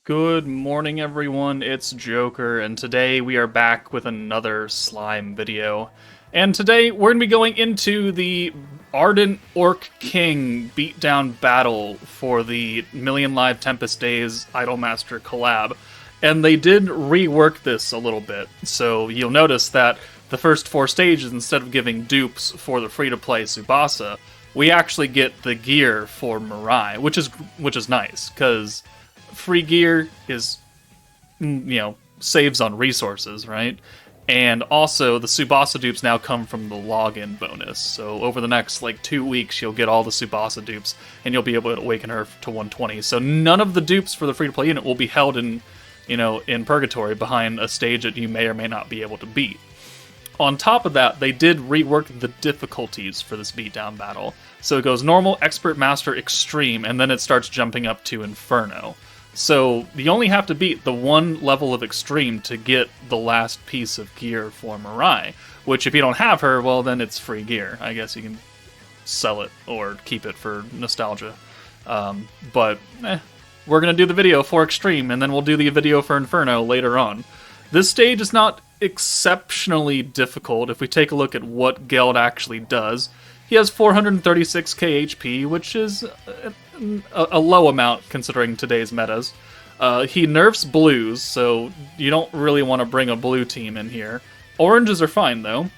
Good morning, everyone. It's Joker, and today we are back with another slime video. And today we're going to be going into the Ardent Orc King Beatdown Battle for the Million Live Tempest Days IDOLMASTER collab. And they did rework this a little bit, so you'll notice that the first four stages, instead of giving dupes for the free-to-play Tsubasa, we actually get the gear for MIRAI, which is nice, because free gear is, saves on resources, right? And also, the Tsubasa dupes now come from the login bonus. So over the next, 2 weeks, you'll get all the Tsubasa dupes, and you'll be able to awaken her to 120. So none of the dupes for the free-to-play unit will be held in purgatory behind a stage that you may or may not be able to beat. On top of that, they did rework the difficulties for this beatdown battle. So it goes normal, expert, master, extreme, and then it starts jumping up to inferno. So you only have to beat the one level of extreme to get the last piece of gear for MIRAI, which if you don't have her, well, then it's free gear. I guess you can sell it or keep it for nostalgia. But we're going to do the video for extreme, and then we'll do the video for inferno later on. This stage is not exceptionally difficult if we take a look at what Geld actually does. He has 436k HP, which is a low amount considering today's metas. He nerfs blues, so you don't really want to bring a blue team in here. Oranges are fine, though.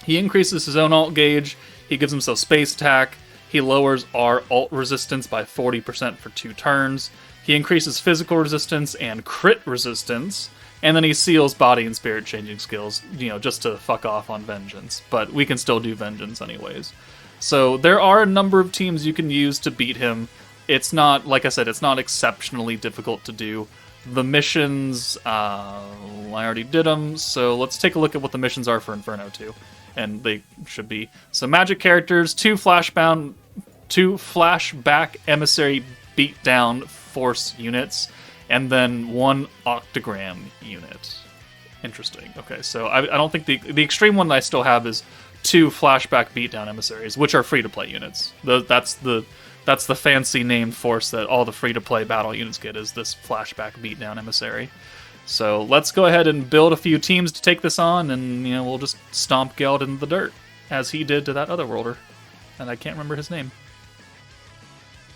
He increases his own alt gauge, he gives himself space attack, he lowers our alt resistance by 40% for 2 turns, he increases physical resistance and crit resistance, and then he seals body and spirit changing skills, just to fuck off on Vengeance. But we can still do Vengeance anyways. So there are a number of teams you can use to beat him. It's not, like I said, it's not exceptionally difficult to do. The missions, I already did them, so let's take a look at what the missions are for Inferno 2. And they should be. So magic characters, 2 flashback emissary beatdown force units, and then 1 octagram unit. Interesting. Okay, so I don't think the extreme one that I still have is 2 flashback beatdown emissaries, which are free-to-play units. That's the fancy named force that all the free-to-play battle units get, is this flashback beatdown emissary. So let's go ahead and build a few teams to take this on, and we'll just stomp Geld in the dirt, as he did to that other worlder, and I can't remember his name.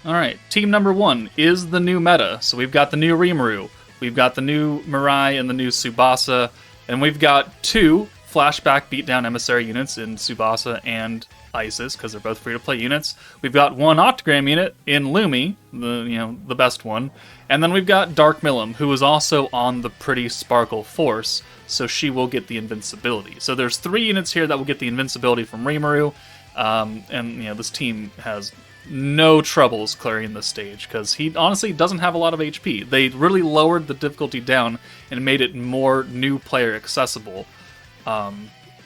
Alright, team number 1 is the new meta. So we've got the new Rimuru, we've got the new MIRAI and the new Tsubasa, and we've got 2 flashback beatdown emissary units in Tsubasa and Isis, because they're both free-to-play units. We've got 1 octagram unit in Lumi, the best one, and then we've got Dark Milim, who is also on the Pretty Sparkle Force, so she will get the invincibility. So there's 3 units here that will get the invincibility from Rimuru, and this team has no troubles clearing this stage, because he honestly doesn't have a lot of HP. They really lowered the difficulty down and made it more new player accessible.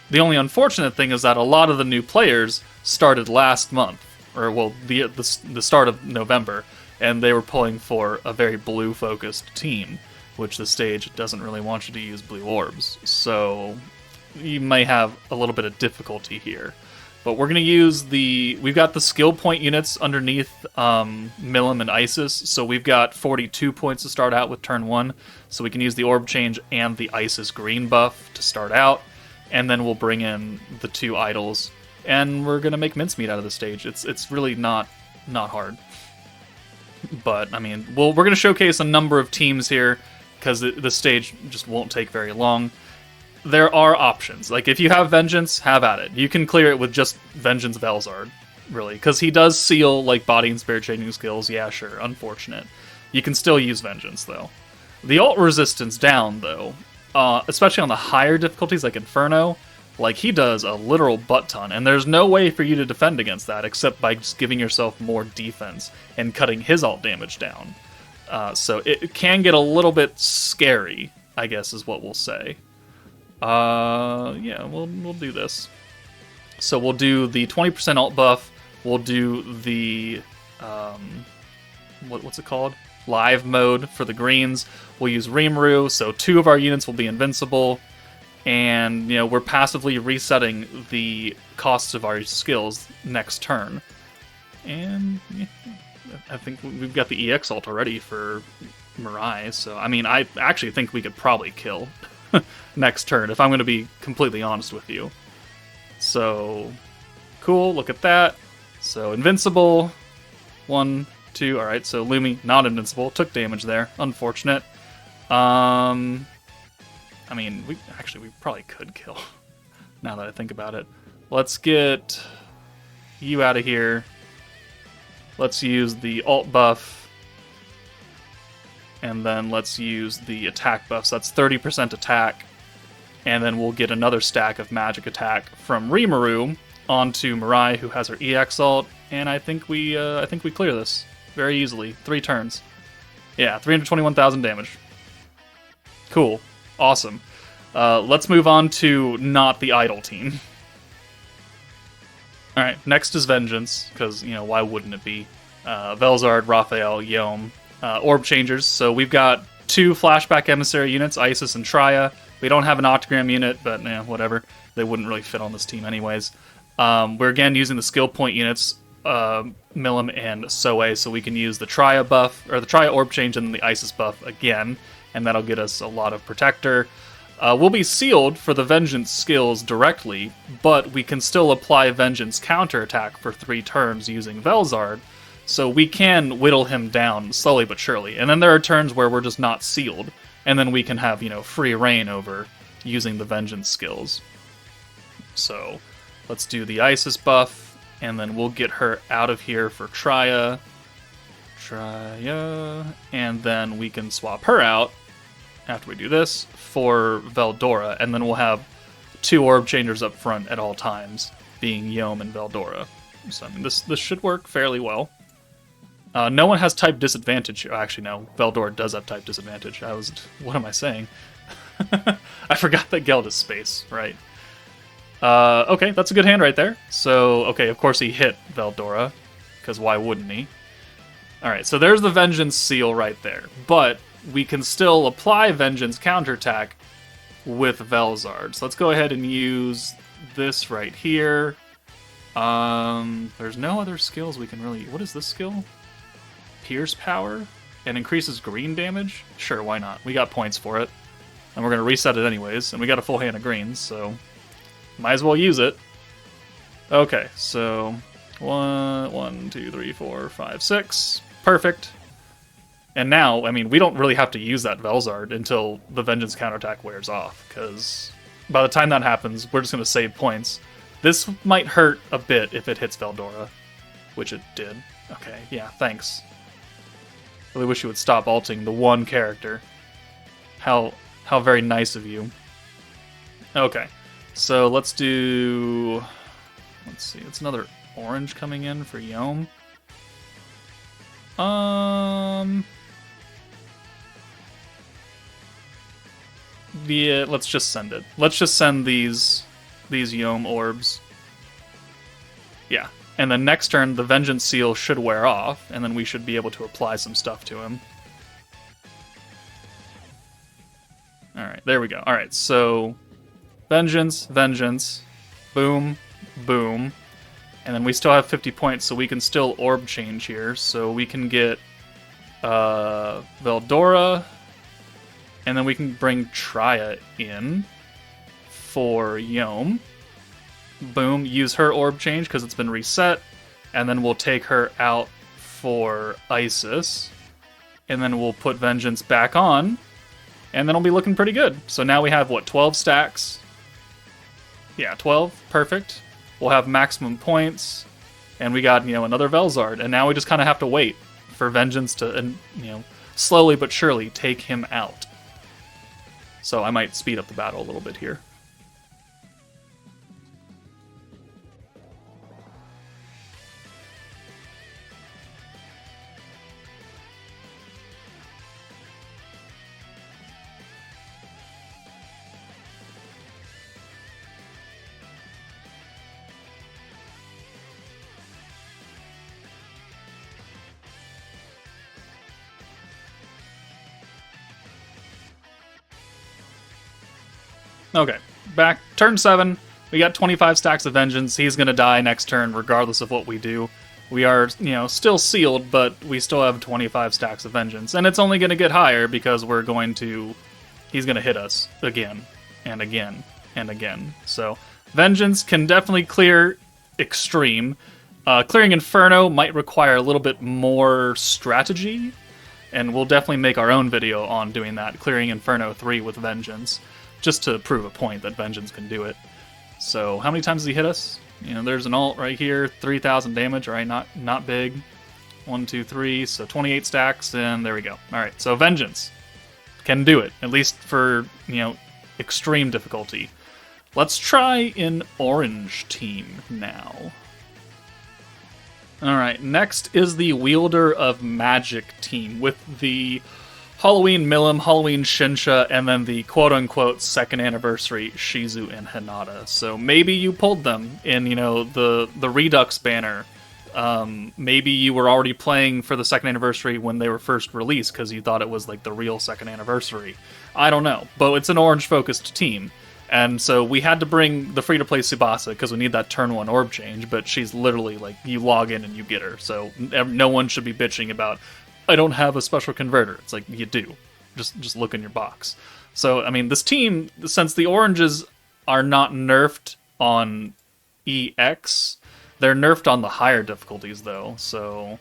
The only unfortunate thing is that a lot of the new players started last month, or well, the start of November, and they were pulling for a very blue-focused team, which the stage doesn't really want you to use blue orbs. So you may have a little bit of difficulty here. But we're going to use we've got the skill point units underneath Milim and Isis, so we've got 42 points to start out with turn 1, so we can use the orb change and the Isis green buff to start out, and then we'll bring in the 2 idols, and we're going to make mincemeat out of the stage. It's really not hard. But, I mean, we're going to showcase a number of teams here, because the stage just won't take very long. There are options. Like, if you have Vengeance, have at it. You can clear it with just Vengeance Velzard, really. Because he does seal, body and spirit changing skills. Yeah, sure. Unfortunate. You can still use Vengeance, though. The ult resistance down, though, especially on the higher difficulties, like Inferno, he does a literal butt ton. And there's no way for you to defend against that, except by just giving yourself more defense and cutting his ult damage down. So it can get a little bit scary, I guess is what we'll say. Yeah, we'll do this. So we'll do the 20% alt buff, we'll do the, what's it called? Live mode for the greens. We'll use Rimuru, so 2 of our units will be invincible, and, we're passively resetting the costs of our skills next turn. And, yeah, I think we've got the EX ult already for Mirai, so I mean, I actually think we could probably kill next turn, if I'm going to be completely honest with you. So, cool, look at that. So, invincible, 1, 2, alright, so Lumi, not invincible, took damage there, unfortunate. I mean, we probably could kill, now that I think about it. Let's get you out of here. Let's use the alt buff. And then let's use the attack buff. So that's 30% attack. And then we'll get another stack of magic attack from Rimuru onto Mirai, who has her EX ult. And I think we clear this very easily. 3 turns. Yeah, 321,000 damage. Cool. Awesome. Let's move on to not the idol team. Alright, next is Vengeance, because, you know, why wouldn't it be? Velzard, Raphael, Yom, Orb Changers. So we've got 2 Flashback Emissary units, Isis and Traya. We don't have an Octagram unit, but whatever. They wouldn't really fit on this team anyways. We're again using the skill point units, Milim and Soe, so we can use the Traya buff, or the Traya Orb Change and the Isis buff again, and that'll get us a lot of Protector. We'll be sealed for the Vengeance skills directly, but we can still apply Vengeance counterattack for 3 turns using Velzard, so we can whittle him down slowly but surely. And then there are turns where we're just not sealed, and then we can have, free reign over using the Vengeance skills. So, let's do the Isis buff, and then we'll get her out of here for Traya, and then we can swap her out after we do this for Veldora, and then we'll have 2 Orb Changers up front at all times, being Yom and Veldora. So I mean, this should work fairly well. No one has type disadvantage. Actually, no, Veldora does have type disadvantage. What am I saying? I forgot that Geld is space, right? Okay, that's a good hand right there. So, okay, of course he hit Veldora, because why wouldn't he? Alright, so there's the Vengeance seal right there, but we can still apply Vengeance counterattack with Velzard. So let's go ahead and use this right here. There's no other skills we can really... What is this skill? Pierce power? And increases green damage? Sure, why not? We got points for it. And we're going to reset it anyways, and we got a full hand of greens, so... Might as well use it. Okay, so... 1, 2, 3, 4, 5, 6. Perfect. And now, I mean, we don't really have to use that Velzard until the Vengeance counterattack wears off, because by the time that happens, we're just going to save points. This might hurt a bit if it hits Veldora, which it did. Okay, yeah, thanks. Really wish you would stop ulting the one character. How very nice of you. Okay, so let's do... Let's see, it's another orange coming in for Yom. Yeah, let's just send it. Let's just send these Yom orbs. Yeah, and then next turn the Vengeance seal should wear off, and then we should be able to apply some stuff to him. Alright, there we go. Alright, so Vengeance, boom, boom. And then we still have 50 points, so we can still orb change here. So we can get Veldora, and then we can bring Traya in for Yom. Boom, use her orb change because it's been reset. And then we'll take her out for Isis. And then we'll put Vengeance back on. And then it'll be looking pretty good. So now we have, what, 12 stacks? Yeah, 12. Perfect. We'll have maximum points. And we got, another Velzard. And now we just kind of have to wait for Vengeance to, slowly but surely take him out. So I might speed up the battle a little bit here. Okay, back. Turn 7. We got 25 stacks of Vengeance. He's going to die next turn regardless of what we do. we are, still sealed, but we still have 25 stacks of Vengeance. And it's only going to get higher because he's going to hit us again and again and again. So Vengeance can definitely clear Extreme. Clearing Inferno might require a little bit more strategy, and we'll definitely make our own video on doing that, clearing Inferno 3 with Vengeance, just to prove a point that Vengeance can do it. So how many times does he hit us? There's an ult right here, 3,000 damage, right? Not big. 1, 2, 3, so 28 stacks, and there we go. All right, so Vengeance can do it, at least for, extreme difficulty. Let's try an orange team now. Alright, next is the Wielder of Magic team with the Halloween Milim, Halloween Shinsha, and then the quote-unquote second anniversary Shizu and Hinata. So maybe you pulled them in, the Redux banner. Maybe you were already playing for the second anniversary when they were first released because you thought it was like the real second anniversary. I don't know, but it's an orange-focused team. And so we had to bring the free-to-play Tsubasa because we need that turn 1 orb change, but she's literally like, you log in and you get her. So no one should be bitching about, I don't have a special converter. It's like, you do. Just look in your box. So, I mean, this team, since the oranges are not nerfed on EX, they're nerfed on the higher difficulties, though. So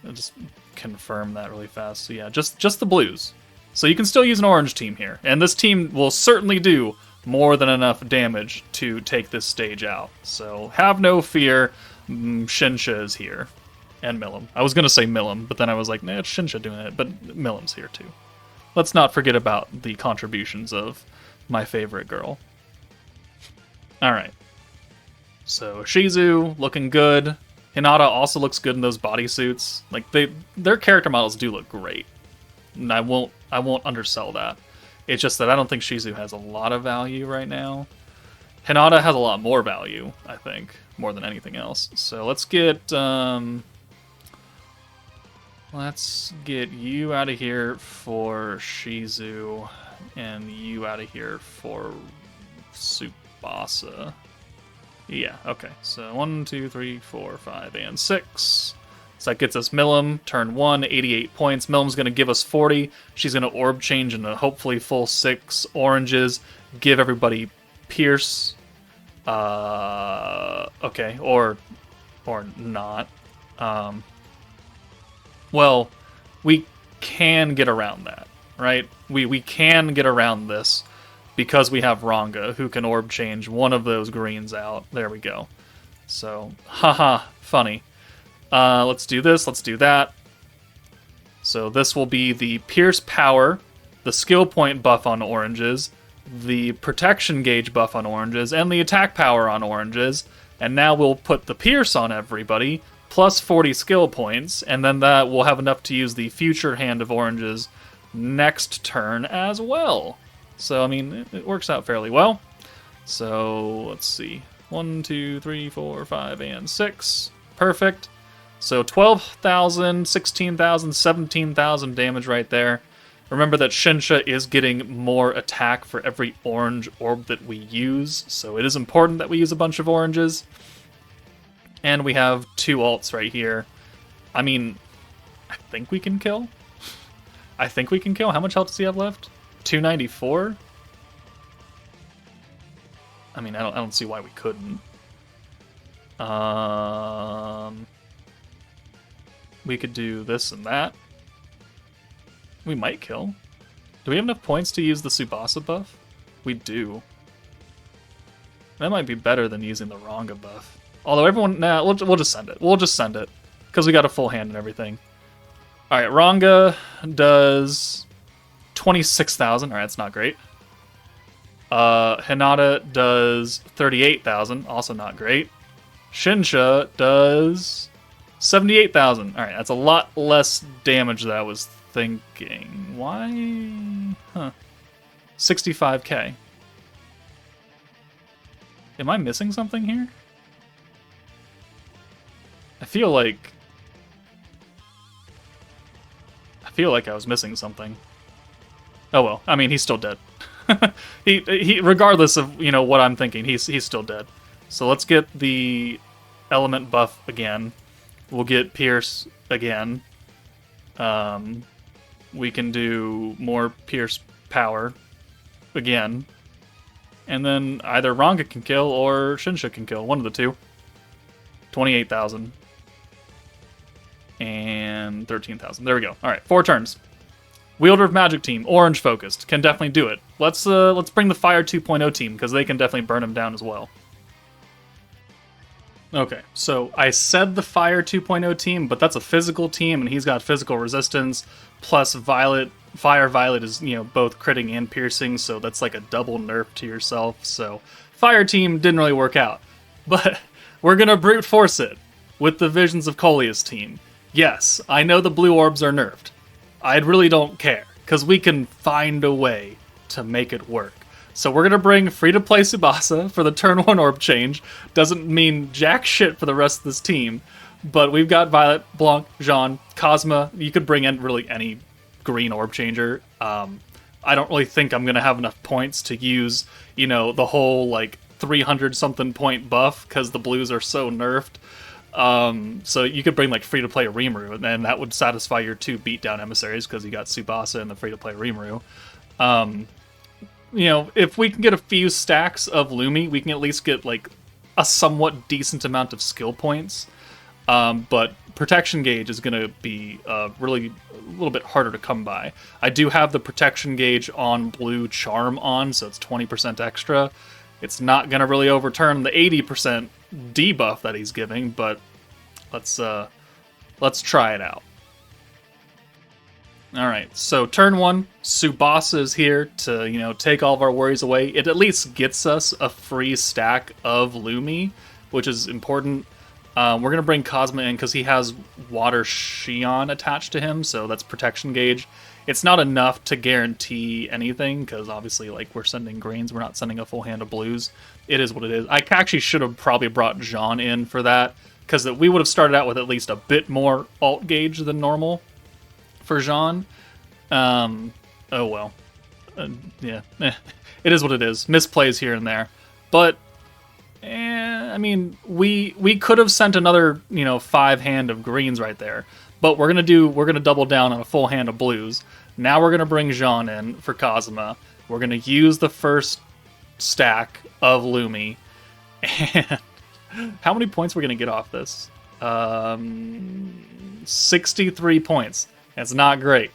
I'll just confirm that really fast. So yeah, just the blues. So you can still use an orange team here. And this team will certainly do more than enough damage to take this stage out. So have no fear, Shinsha is here. And Milim. I was going to say Milim, but then I was like, nah, it's Shinsha doing it, but Milim's here too. Let's not forget about the contributions of my favorite girl. Alright. So Shizu, looking good. Hinata also looks good in those bodysuits. Like, their character models do look great. And I won't undersell that. It's just that I don't think Shizu has a lot of value right now. Hinata has a lot more value, I think, more than anything else. So let's get you out of here for Shizu, and you out of here for Tsubasa. Yeah, okay. So 1, 2, 3, 4, 5, and 6. So that gets us Milim, turn 1, 88 points. Milim's going to give us 40. She's going to orb change into hopefully full 6 oranges. Give everybody Pierce. Okay, or not. Well, we can get around that, right? We can get around this because we have Ranga, who can orb change one of those greens out. There we go. So, haha, funny. Let's do this, let's do that. So this will be the Pierce Power, the skill point buff on oranges, the protection gauge buff on oranges, and the attack power on oranges. And now we'll put the Pierce on everybody, plus 40 skill points, and then that will have enough to use the future hand of oranges next turn as well. So, I mean, it works out fairly well. So, let's see. 1, 2, 3, 4, 5, and 6. Perfect. So 12,000, 16,000, 17,000 damage right there. Remember that Shinsha is getting more attack for every orange orb that we use, so it is important that we use a bunch of oranges. And we have 2 ults right here. I mean, I think we can kill. I think we can kill. How much health does he have left? 294? I mean, I don't see why we couldn't. We could do this and that. We might kill. Do we have enough points to use the Tsubasa buff? We do. That might be better than using the Ranga buff. Although everyone... Nah, we'll just send it. We'll just send it. Because we got a full hand and everything. Alright, Ranga does 26,000. Alright, that's not great. Hinata does 38,000. Also not great. Shinsha does 78,000. Alright, that's a lot less damage than I was thinking. Why? Huh. 65k. Am I missing something here? I feel like I was missing something. Oh well, I mean, he's still dead. he regardless of, you know, what I'm thinking, he's still dead. So let's get the element buff again. We'll get Pierce again. We can do more Pierce power again. And then either Ranga can kill or Shinsha can kill. One of the two. 28,000. And 13,000. There we go. Alright, 4 turns. Wielder of Magic team, orange focused, can definitely do it. Let's bring the Fire 2.0 team, because they can definitely burn him down as well. Okay, so I said the Fire 2.0 team, but that's a physical team, and he's got physical resistance, plus Violet. Fire Violet is, both critting and piercing, so that's like a double nerf to yourself. So Fire team didn't really work out. But we're going to brute force it with the Visions of Coleus team. Yes, I know the blue orbs are nerfed. I really don't care, because we can find a way to make it work. So we're going to bring free-to-play Tsubasa for the turn 1 orb change. Doesn't mean jack shit for the rest of this team. But we've got Violet, Blanc, Jean, Cosma. You could bring in really any green orb changer. I don't really think I'm going to have enough points to use, the whole, 300-something point buff, because the blues are so nerfed. So you could bring, free-to-play Rimuru, and then that would satisfy your 2 beatdown emissaries, because you got Tsubasa and the free-to-play Rimuru. If we can get a few stacks of Lumi, we can at least get, a somewhat decent amount of skill points. But Protection Gauge is going to be really a little bit harder to come by. I do have the Protection Gauge on Blue Charm on, so it's 20% extra. It's not going to really overturn the 80% debuff that he's giving, but let's try it out. Alright, so turn 1, Tsubasa is here to, take all of our worries away. It at least gets us a free stack of Lumi, which is important. We're going to bring Cosma in because he has Water Shion attached to him, so that's Protection Gauge. It's not enough to guarantee anything, because obviously, we're sending greens, we're not sending a full hand of blues. It is what it is. I actually should have probably brought Jean in for that, because we would have started out with at least a bit more alt gauge than normal for Jean. Oh well. Yeah. It is what it is. Misplays here and there. But I mean, we could have sent another, 5 hand of greens right there. But we're gonna double down on a full hand of blues. Now we're gonna bring Jean in for Cosma. We're gonna use the first stack of Lumi. And how many points we're gonna get off this? 63 points. That's not great.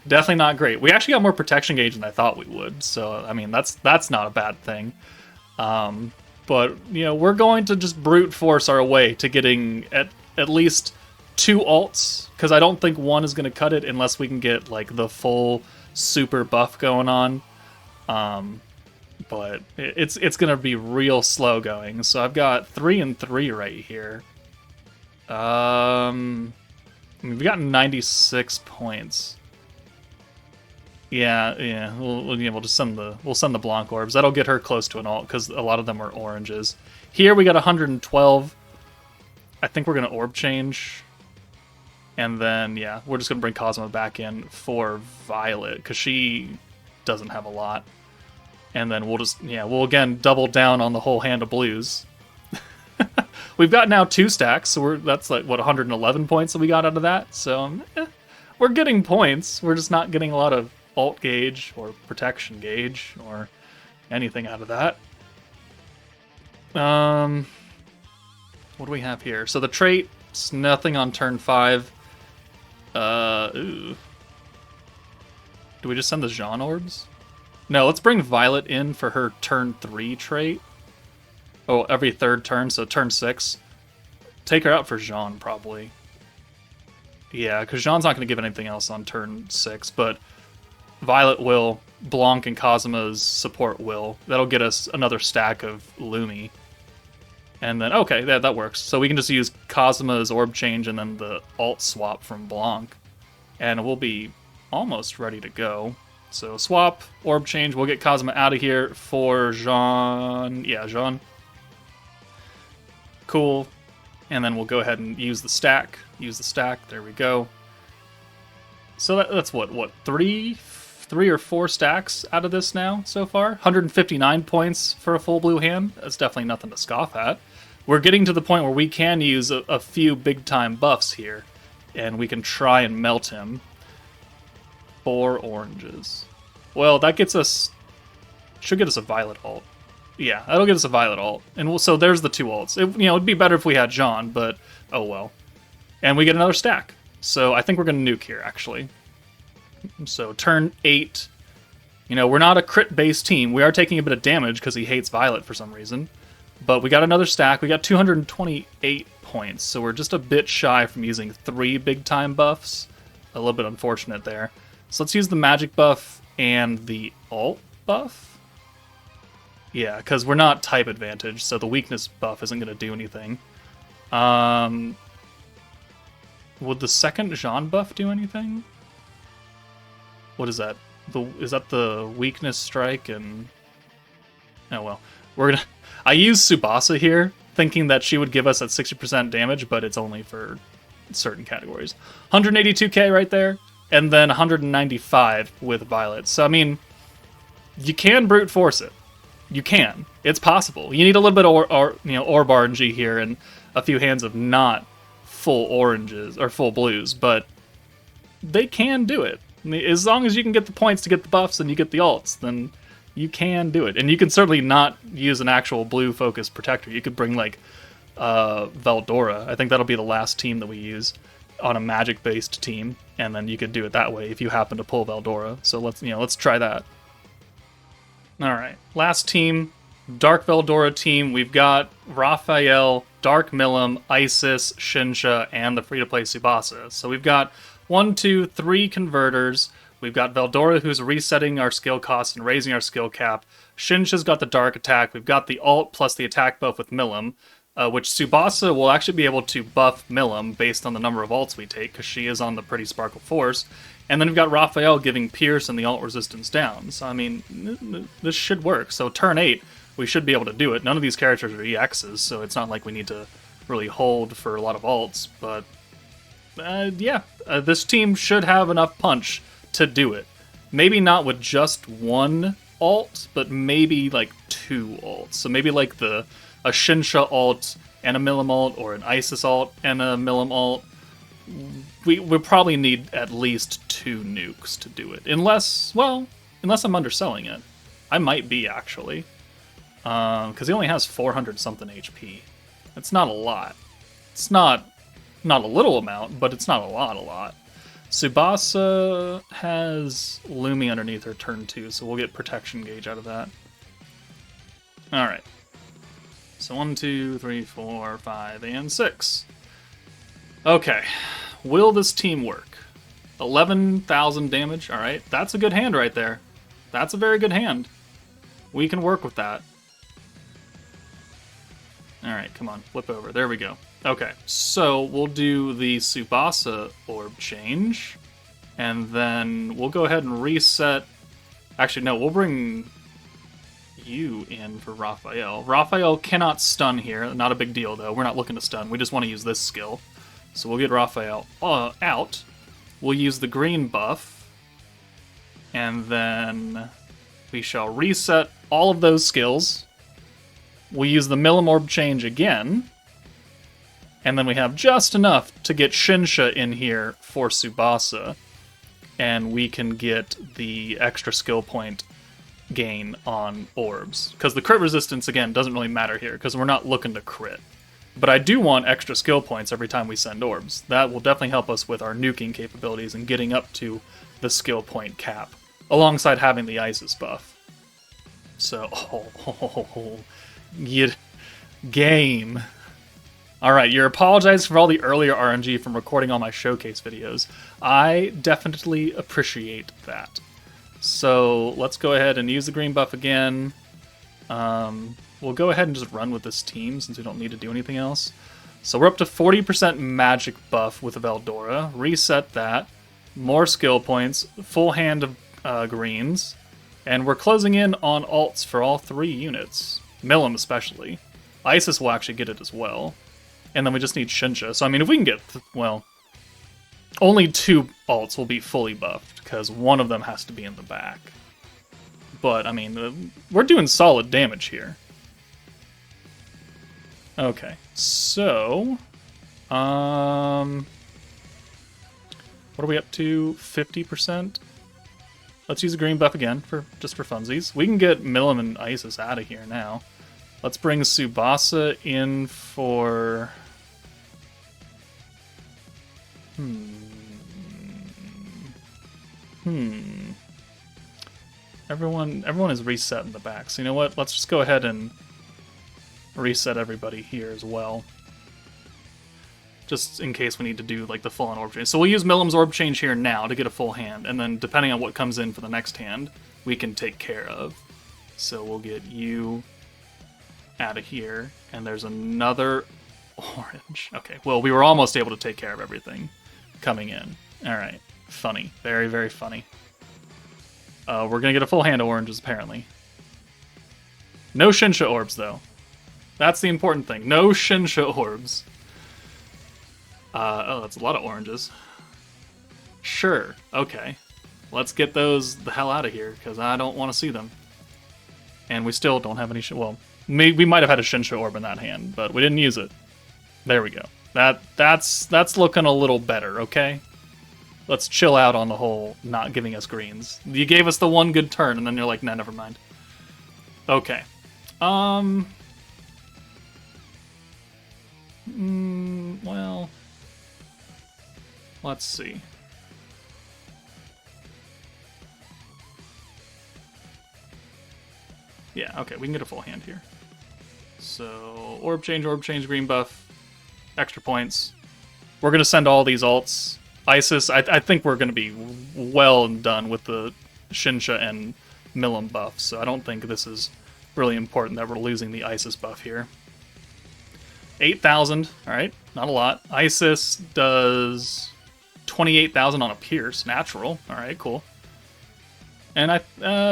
Definitely not great. We actually got more Protection Gauge than I thought we would. So I mean, that's not a bad thing. But we're going to just brute force our way to getting at least 2 alts, because I don't think 1 is going to cut it unless we can get the full super buff going on. But it's going to be real slow going. So I've got 3 and 3 right here. We've got 96 points. Yeah. We'll just send the Blanc orbs. That'll get her close to an alt, because a lot of them are oranges. Here we got 112. I think we're gonna orb change, and then we're just gonna bring Cosmo back in for Violet, because she doesn't have a lot. And then we'll again double down on the whole hand of blues. We've got now 2 stacks, so that's 111 points that we got out of that. So we're getting points. We're just not getting a lot of alt gauge or protection gauge or anything out of that. What do we have here? So the trait's nothing on turn 5. Ooh. Do we just send the Jean orbs? No, let's bring Violet in for her turn 3 trait. Oh, every 3rd turn, so turn 6. Take her out for Jean, probably. Yeah, because Jean's not going to give anything else on turn 6, but Violet will, Blanc and Cosma's support will. That'll get us another stack of Lumi. And then, okay, that works. So we can just use Cosma's orb change and then the alt swap from Blanc. And we'll be almost ready to go. So swap, orb change, we'll get Cosma out of here for Jean. Yeah, Jean. Cool. And then we'll go ahead and use the stack. There we go. So that's what, 3 or 4 stacks out of this now so far? 159 points for a full blue hand. That's definitely nothing to scoff at. we're getting to the point where we can use a few big-time buffs here, and we can try and melt him. 4 oranges. Well, that gets us... should get us a violet ult. Yeah, that'll get us a violet ult. And so there's the 2 ults. It'd be better if we had John, but oh well. And we get another stack. So I think we're going to nuke here, actually. So turn 8... we're not a crit-based team. We are taking a bit of damage because he hates Violet for some reason. But we got another stack. We got 228 points, so we're just a bit shy from using 3 big-time buffs. A little bit unfortunate there. So let's use the magic buff and the alt buff. Yeah, because we're not type advantage, so the weakness buff isn't going to do anything. Would the second Jean buff do anything? What is that? Is that the weakness strike? And oh well, I use Tsubasa here, thinking that she would give us at 60% damage, but it's only for certain categories. 182k right there, and then 195 with Violet. So I mean, you can brute force it. You can. It's possible. You need a little bit of orb RNG here and a few hands of not full oranges or full blues, but they can do it. I mean, as long as you can get the points to get the buffs and you get the alts, then you can do it. And you can certainly not use an actual blue focus protector. You could bring like Veldora. I think that'll be the last team that we use on a magic based team, and then you could do it that way if you happen to pull Veldora. So let's try that. All right, last team, Dark Veldora team. We've got Raphael, Dark Milim, Isis, Shinsha, and the free-to-play Tsubasa. So we've got 1, 2, 3 converters. We've got Veldora, who's resetting our skill cost and raising our skill cap. Shinsha's got the dark attack. We've got the alt plus the attack buff with Milim, which Tsubasa will actually be able to buff Milim based on the number of alts we take, because she is on the Pretty Sparkle Force. And then we've got Raphael giving Pierce and the alt resistance down. So, I mean, this should work. So turn 8, we should be able to do it. None of these characters are EXs, so it's not like we need to really hold for a lot of alts. But, this team should have enough punch to do it. Maybe not with just 1 alt, but maybe like 2 alts. So maybe like a Shinsha alt and a Milim alt, or an Isis alt and a Milim alt. We probably need at least 2 nukes to do it. Unless I'm underselling it. I might be, actually. Because he only has 400-something HP. It's not a lot. It's not a little amount, but it's not a lot. Tsubasa has Lumi underneath her turn 2, so we'll get protection gauge out of that. Alright. So 1, 2, 3, 4, 5, and 6. Okay. Will this team work? 11,000 damage. Alright. That's a good hand right there. That's a very good hand. We can work with that. Alright, come on. Flip over. There we go. Okay, so we'll do the Tsubasa orb change, and then we'll go ahead and reset. Actually, no, we'll bring you in for Raphael. Raphael cannot stun here. Not a big deal, though. We're not looking to stun. We just want to use this skill. So we'll get Raphael out. We'll use the green buff, and then we shall reset all of those skills. We'll use the Milim orb change again. And then we have just enough to get Shinsha in here for Tsubasa. And we can get the extra skill point gain on orbs. Because the crit resistance, again, doesn't really matter here, because we're not looking to crit. But I do want extra skill points every time we send orbs. That will definitely help us with our nuking capabilities and getting up to the skill point cap, alongside having the Isis buff. So, game. Alright, you're apologizing for all the earlier RNG from recording all my showcase videos. I definitely appreciate that. So let's go ahead and use the green buff again. We'll go ahead and just run with this team since we don't need to do anything else. So we're up to 40% magic buff with Veldora. Reset that. More skill points. Full hand of greens. And we're closing in on alts for all 3 units. Milim especially. Isis will actually get it as well. And then we just need Shinsha. So, I mean, if we can get, only 2 alts will be fully buffed, because one of them has to be in the back. But, I mean, we're doing solid damage here. Okay, so what are we up to? 50%. Let's use a green buff again for just for funsies. We can get Milim and Isis out of here now. Let's bring Tsubasa in for Everyone is reset in the back. So you know what? Let's just go ahead and reset everybody here as well. Just in case we need to do like the full-on orb change. So we'll use Milim's orb change here now to get a full hand, and then depending on what comes in for the next hand, we can take care of. So we'll get you out of here, and there's another orange. Okay, well, we were almost able to take care of everything coming in. All right, funny. Very, very funny. We're going to get a full hand of oranges, apparently. No Shinsha orbs, though. That's the important thing. No Shinsha orbs. Oh, that's a lot of oranges. Sure, okay. Let's get those the hell out of here, because I don't want to see them. And we still don't have any... Well, we might have had a Shinsha orb in that hand, but we didn't use it. There we go. That's looking a little better, okay? Let's chill out on the whole not giving us greens. You gave us the one good turn, and then you're like, nah, never mind. Okay. Well... Let's see. Yeah, okay, we can get a full hand here. So, orb change, green buff, extra points. We're going to send all these alts. Isis, I think we're going to be well done with the Shinsha and Milim buff, so I don't think this is really important that we're losing the Isis buff here. 8,000, alright, not a lot. Isis does 28,000 on a Pierce, natural, alright, cool. And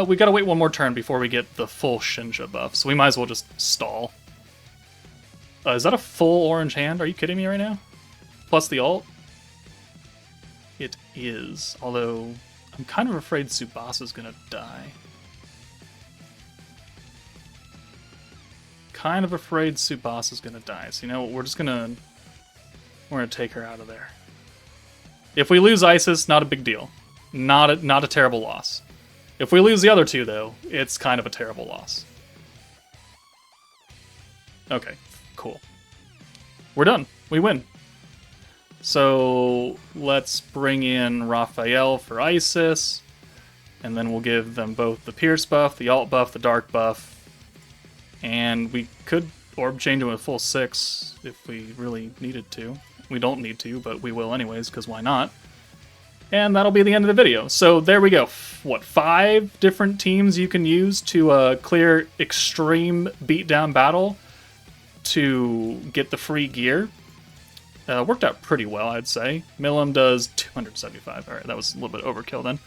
we gotta wait one more turn before we get the full Shinsha buff, so we might as well just stall. Is that a full orange hand? Are you kidding me right now? Plus the ult? It is, although I'm kind of afraid Tsubasa's gonna die. Kind of afraid Tsubasa's gonna die, so you know what, we're gonna take her out of there. If we lose Isis, not a big deal. Not a terrible loss. If we lose the other two, though, it's kind of a terrible loss. Okay, cool. We're done. We win. So let's bring in Raphael for Isis, and then we'll give them both the Pierce buff, the alt buff, the dark buff, and we could orb change them with full 6 if we really needed to. We don't need to, but we will anyways, because why not? And that'll be the end of the video. So there we go. What, 5 different teams you can use to clear Extreme Beatdown Battle to get the free gear. Worked out pretty well, I'd say. Milim does 275. All right, that was a little bit overkill then.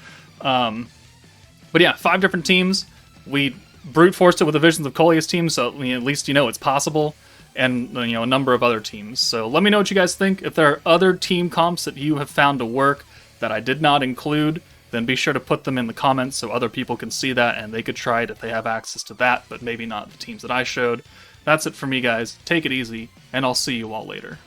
But yeah, 5 different teams. We brute forced it with the Visions of Coleus team, so at least you know it's possible. And a number of other teams. So let me know what you guys think. If there are other team comps that you have found to work that I did not include, then be sure to put them in the comments so other people can see that and they could try it if they have access to that, but maybe not the teams that I showed. That's it for me, guys. Take it easy, and I'll see you all later.